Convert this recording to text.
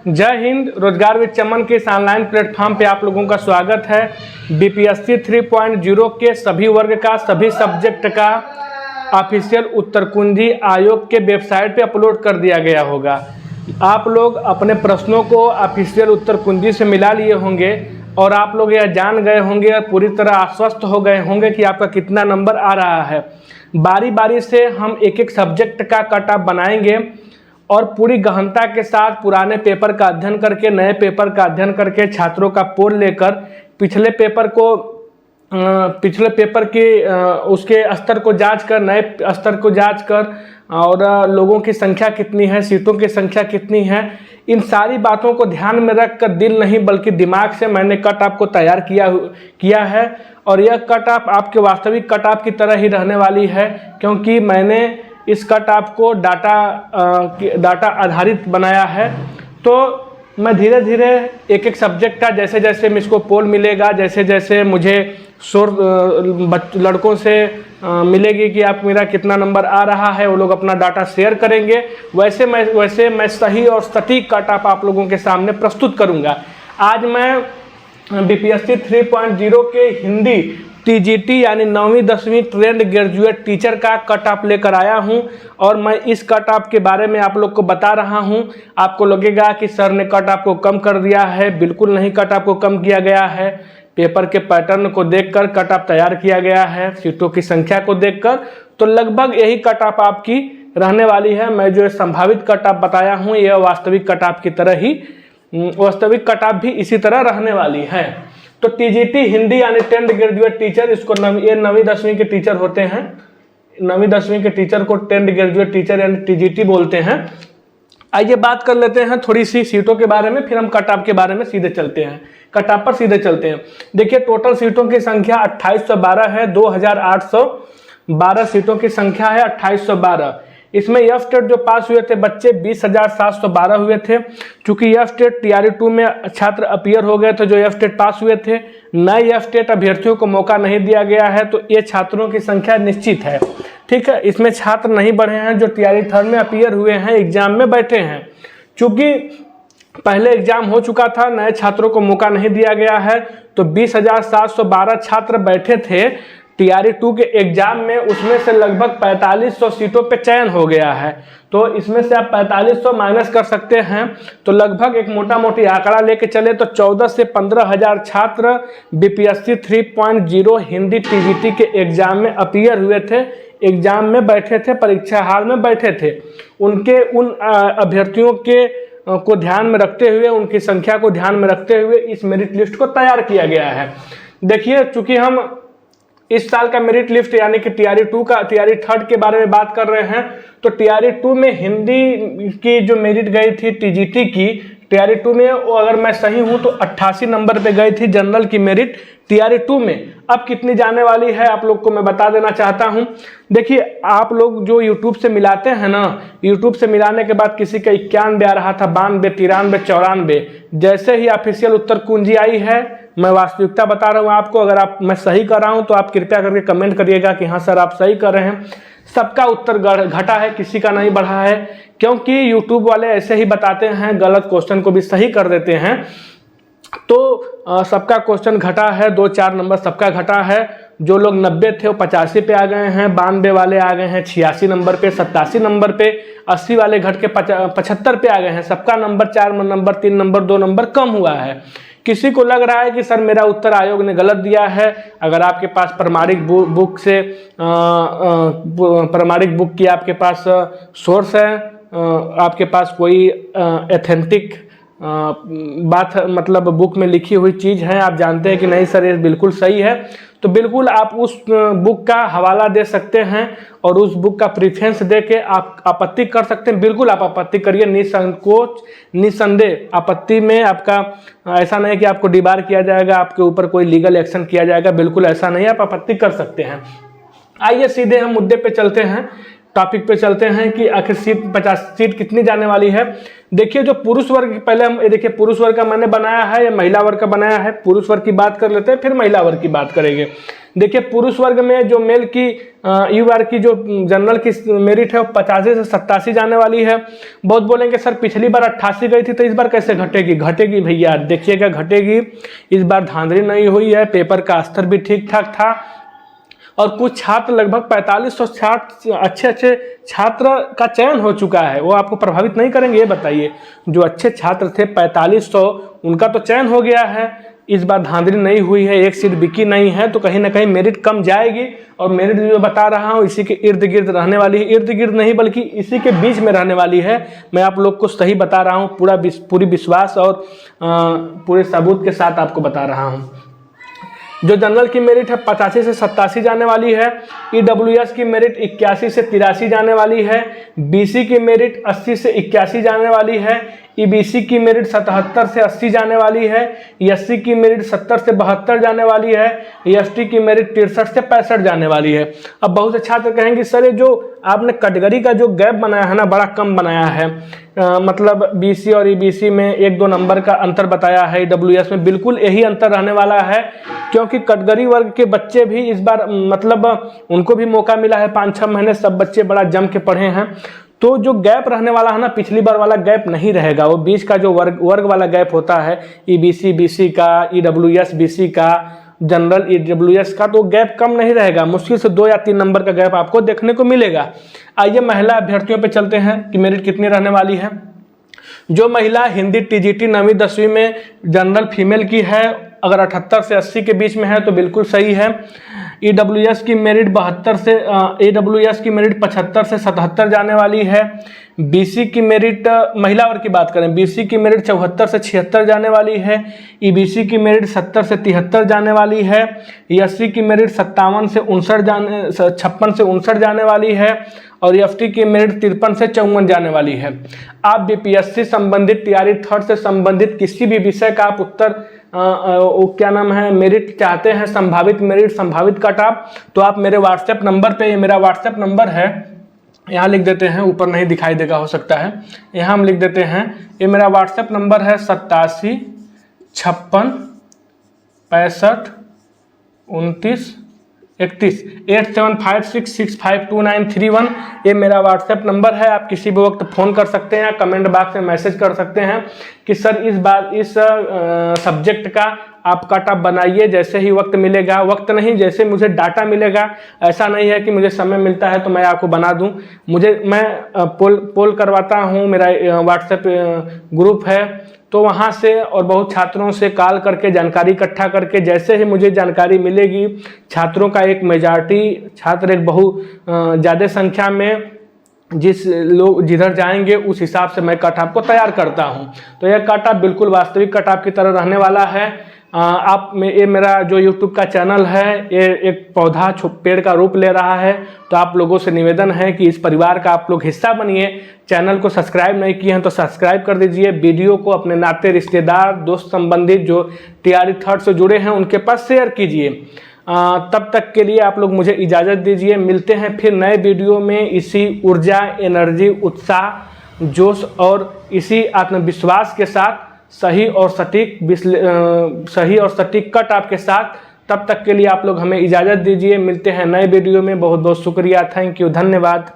जय हिंद। रोजगार विद चमन के इस ऑनलाइन प्लेटफॉर्म पे आप लोगों का स्वागत है। बीपीएससी 3.0 के सभी वर्ग का, सभी सब्जेक्ट का ऑफिशियल उत्तर कुंजी आयोग के वेबसाइट पे अपलोड कर दिया गया होगा। आप लोग अपने प्रश्नों को ऑफिशियल उत्तर कुंजी से मिला लिए होंगे और आप लोग यह जान गए होंगे और पूरी तरह आश्वस्त हो गए होंगे कि आपका कितना नंबर आ रहा है। बारी बारी से हम एक एक सब्जेक्ट का कट ऑफ बनाएंगे और पूरी गहनता के साथ पुराने पेपर का अध्ययन करके, नए पेपर का अध्ययन करके, छात्रों का पोल लेकर पिछले पेपर के उसके स्तर को जांच कर, नए स्तर को जांच कर और लोगों की संख्या कितनी है, सीटों की संख्या कितनी है, इन सारी बातों को ध्यान में रख कर दिल नहीं बल्कि दिमाग से मैंने कट ऑफ को तैयार किया है। और यह कट ऑफ आपके वास्तविक कट ऑफ की तरह ही रहने वाली है, क्योंकि मैंने इस कट ऑफ को डाटा आधारित बनाया है। तो मैं धीरे धीरे एक एक सब्जेक्ट का जैसे जैसे मुझको पोल मिलेगा, जैसे जैसे मुझे लड़कों से मिलेगी कि आप मेरा कितना नंबर आ रहा है, वो लोग अपना डाटा शेयर करेंगे, वैसे मैं सही और सटीक कट ऑफ आप लोगों के सामने प्रस्तुत करूंगा। आज मैं बीपीएससी 3.0 के हिंदी टीजीटी यानी 9वीं 10वीं ट्रेंड ग्रेजुएट टीचर का कट ऑफ लेकर आया हूं और मैं इस कट ऑफ के बारे में आप लोग को बता रहा हूं। आपको लगेगा कि सर ने कट ऑफ को कम कर दिया है, बिल्कुल नहीं, कट ऑफ को कम किया गया है। पेपर के पैटर्न को देखकर कट ऑफ तैयार किया गया है, सीटों की संख्या को देखकर, तो लगभग यही कट ऑफ आपकी रहने वाली है। मैं जो संभावित कट ऑफ बताया हूँ यह वास्तविक कट ऑफ की तरह ही, वास्तविक कट ऑफ भी इसी तरह रहने वाली है। तो टीजीटी हिंदी यानी टेंथ ग्रेजुएट टीचर, इसको ये 9वीं 10वीं के टीचर होते हैं। 9वीं 10वीं के टीचर को टेंथ ग्रेजुएट टीचर यानी टीजीटी बोलते हैं। आइए बात कर लेते हैं थोड़ी सी सीटों के बारे में, फिर हम कट ऑफ के बारे में सीधे चलते हैं, कट ऑफ पर सीधे चलते हैं। देखिए टोटल सीटों की संख्या 2812 है, 2812 सीटों की संख्या है, 2812। इसमें एफ स्टेट जो पास हुए थे बच्चे 20,712 हुए थे। चूंकि एफ स्टेट टीआरई 2 में छात्र अपीयर हो गए थे जो एफ स्टेट पास हुए थे, नए एफ स्टेट अभ्यर्थियों को मौका नहीं दिया गया है, तो ये छात्रों की संख्या निश्चित है। ठीक है, इसमें छात्र नहीं बढ़े हैं जो टीआरई 3 में अपीयर हुए हैं, एग्जाम में बैठे हैं। चूंकि पहले एग्जाम हो चुका था, नए छात्रों को मौका नहीं दिया गया है, तो 20,712 छात्र बैठे थे टीआरई 2 के एग्जाम में, उसमें से लगभग 4500 सीटों पे चयन हो गया है। तो इसमें से आप 4500 माइनस कर सकते हैं, तो लगभग एक मोटा मोटी आंकड़ा लेके चले तो 14 से 15,000 छात्र बीपीएससी 3.0 हिंदी टीजीटी के एग्जाम में अपीयर हुए थे, एग्जाम में बैठे थे, परीक्षा हाल में बैठे थे। उन अभ्यर्थियों के को ध्यान में रखते हुए, उनकी संख्या को ध्यान में रखते हुए इस मेरिट लिस्ट को तैयार किया गया है। देखिए चूंकि हम इस साल का मेरिट लिस्ट यानी कि टीआरई 2 का, टीआरई 3 के बारे में बात कर रहे हैं, तो टीआरई 2 में हिंदी की जो मेरिट गई थी टीजीटी की, टीआरई 2 में वो अगर मैं सही हूं तो 88 नंबर पे गई थी जनरल की मेरिट टीआरई 2 में। अब कितनी जाने वाली है आप लोग को मैं बता देना चाहता हूं। देखिए आप लोग जो यूट्यूब से मिलाते हैं ना, यूट्यूब से मिलाने के बाद किसी का 91 आ रहा था, 92, 93, 94, जैसे ही ऑफिशियल उत्तर कुंजी आई है, मैं वास्तविकता बता रहा हूं आपको। अगर मैं सही कर रहा हूं तो आप कृपया करके कमेंट करिएगा कि हाँ सर आप सही कर रहे हैं। सबका उत्तर घटा है, किसी का नहीं बढ़ा है, क्योंकि यूट्यूब वाले ऐसे ही बताते हैं, गलत क्वेश्चन को भी सही कर देते हैं। तो सबका क्वेश्चन घटा है, 2-4 नंबर सबका घटा है। जो लोग 90 थे वो 85 पे आ गए हैं, 92 वाले आ गए हैं 86 नंबर पे, 87 नंबर पे, 80 वाले घट के 75 पे आ गए हैं। सबका नंबर 4 नंबर, 3 नंबर, 2 नंबर कम हुआ है। किसी को लग रहा है कि सर मेरा उत्तर आयोग ने गलत दिया है। अगर आपके पास प्रमाणिक बुक से प्रमाणिक बुक की आपके पास सोर्स है, आपके पास कोई एथेंटिक बात मतलब बुक में लिखी हुई चीज़ है, आप जानते हैं कि नहीं सर ये बिल्कुल सही है, तो बिल्कुल आप उस बुक का हवाला दे सकते हैं और उस बुक का प्रेफरेंस दे के आप आपत्ति कर सकते हैं। बिल्कुल आप आपत्ति करिए, निसंकोच निसंदेह। आपत्ति में आपका ऐसा नहीं कि आपको डिबार किया जाएगा, आपके ऊपर कोई लीगल एक्शन किया जाएगा, बिल्कुल ऐसा नहीं, आप आपत्ति कर सकते हैं। आइए सीधे हम मुद्दे पे चलते हैं, टॉपिक पे चलते हैं कि आखिर सीट 50 सीट कितनी जाने वाली है। देखिए जो पुरुष वर्ग, पहले हम देखिए पुरुष वर्ग का मैंने बनाया है या महिला वर्ग का बनाया है। पुरुष वर्ग की बात कर लेते हैं, फिर महिला वर्ग की बात करेंगे। देखिए पुरुष वर्ग में जो मेल की UR की जो जनरल की मेरिट है वो 85 से 87 जाने वाली है। बहुत बोलेंगे सर पिछली बार 88 गई थी तो इस बार कैसे घटेगी? घटेगी भैया, देखिएगा घटेगी। इस बार धांधली नहीं हुई है, पेपर का स्तर भी ठीक ठाक था और कुछ छात्र लगभग 4560 अच्छे छात्र का चयन हो चुका है। वो आपको प्रभावित नहीं करेंगे? ये बताइए, जो अच्छे छात्र थे 4500 उनका तो चयन हो गया है। इस बार धांधली नहीं हुई है, एक सीट बिकी नहीं है, तो कहीं ना कहीं मेरिट कम जाएगी। और मेरिट जो बता रहा हूँ इसी के इर्द गिर्द रहने वाली है, इर्द गिर्द नहीं बल्कि इसी के बीच में रहने वाली है। मैं आप लोग को सही बता रहा हूँ, पूरी विश्वास और पूरे सबूत के साथ आपको बता रहा हूँ। जो जनरल की मेरिट है 85 से 87 जाने वाली है। EWS की मेरिट 81 से 83 जाने वाली है। BC की मेरिट 80 से 81 जाने वाली है। EBC की मेरिट 77 से 80 जाने वाली है। SC की मेरिट 70 से 72 जाने वाली है। ST की मेरिट 63 से 65 जाने वाली है। अब बहुत से छात्र कहेंगे सर ये जो आपने कैटेगरी का जो गैप बनाया है ना, बड़ा कम बनाया है। मतलब BC और EBC में 1-2 नंबर का अंतर बताया है। EWS में बिल्कुल यही अंतर रहने वाला है, क्योंकि कैटेगरी वर्ग के बच्चे भी इस बार मतलब उनको भी मौका मिला है। 5-6 महीने सब बच्चे बड़ा जम के पढ़े हैं। तो जो गैप रहने वाला है ना, पिछली बार वाला गैप नहीं रहेगा। वो बीच का जो वर्ग वाला गैप होता है, EBC BC का, EWS BC का, जनरल EWS का, तो गैप कम नहीं रहेगा। मुश्किल से 2 या 3 नंबर का गैप आपको देखने को मिलेगा। आइए महिला अभ्यर्थियों पे चलते हैं कि मेरिट कितनी रहने वाली है। जो महिला हिंदी TGT 9वीं 10वीं में जनरल फीमेल की है, अगर 78 से 80 के बीच में है तो बिल्कुल सही है। EWS की मेरिट 75 से 77 जाने वाली है। BC की मेरिट, महिला वर्ग की बात करें, BC की मेरिट 74 से 76 जाने वाली है। EBC की मेरिट 70 से 73 जाने वाली है। SC की मेरिट 56 से 59 जाने वाली है। और FT की मेरिट 53 से 54 जाने वाली है। आप BPSC संबंधित, TRE 3rd से संबंधित किसी भी विषय का आप उत्तर क्या नाम है मेरिट चाहते हैं, संभावित मेरिट, संभावित कट ऑफ, तो आप मेरे व्हाट्सएप नंबर पे, ये मेरा व्हाट्सएप नंबर है, यहाँ लिख देते हैं, ऊपर नहीं दिखाई देगा हो सकता है, यहाँ हम लिख देते हैं। ये मेरा व्हाट्सएप नंबर है 87 56 65 29 31 8756652931। ये मेरा व्हाट्सएप नंबर है। आप किसी भी वक्त फ़ोन कर सकते हैं, कमेंट बॉक्स में मैसेज कर सकते हैं कि सर इस बार इस सब्जेक्ट का आप कट ऑफ बनाइए। जैसे ही वक्त मिलेगा, वक्त नहीं जैसे मुझे डाटा मिलेगा, ऐसा नहीं है कि मुझे समय मिलता है तो मैं आपको बना दूं। मैं पोल करवाता हूं, मेरा व्हाट्सएप ग्रुप है, तो वहाँ से और बहुत छात्रों से कॉल करके जानकारी इकट्ठा करके, जैसे ही मुझे जानकारी मिलेगी, छात्रों का एक मेजॉरिटी छात्र, एक बहुत ज़्यादा संख्या में जिस लोग जिधर जाएंगे उस हिसाब से मैं कट ऑफ को तैयार करता हूं। तो यह कट ऑफ बिल्कुल वास्तविक कट ऑफ की तरह रहने वाला है। ये मेरा जो YouTube का चैनल है, ये एक पौधा पेड़ का रूप ले रहा है। तो आप लोगों से निवेदन है कि इस परिवार का आप लोग हिस्सा बनिए। चैनल को सब्सक्राइब नहीं किए हैं तो सब्सक्राइब कर दीजिए। वीडियो को अपने नाते, रिश्तेदार, दोस्त संबंधित जो TRE 3rd से जुड़े हैं उनके पास शेयर कीजिए। तब तक के लिए आप लोग मुझे इजाज़त दीजिए। मिलते हैं फिर नए वीडियो में इसी ऊर्जा, एनर्जी, उत्साह, जोश और इसी आत्मविश्वास के साथ, सही और सटीक कट ऑफ के साथ। तब तक के लिए आप लोग हमें इजाज़त दीजिए। मिलते हैं नए वीडियो में। बहुत बहुत शुक्रिया, थैंक यू, धन्यवाद।